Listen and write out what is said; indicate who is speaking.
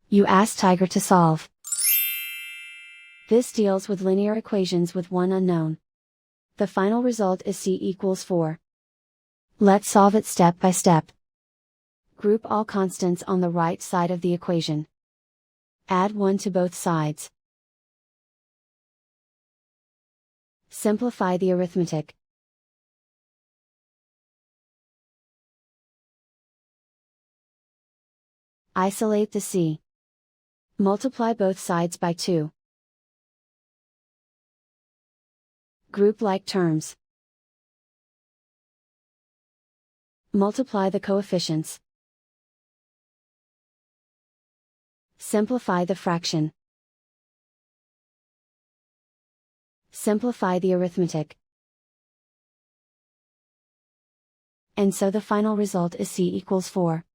Speaker 1: You ask Tiger to solve. This deals with linear equations with one unknown. The final result is c equals 4. Let's solve it step by step. Group all constants on the right side of the equation. Add 1 to both sides. Simplify the arithmetic. Isolate the c. Multiply both sides by 2. Group like terms. Multiply the coefficients. Simplify the fraction. Simplify the arithmetic. And so the final result is c equals 4.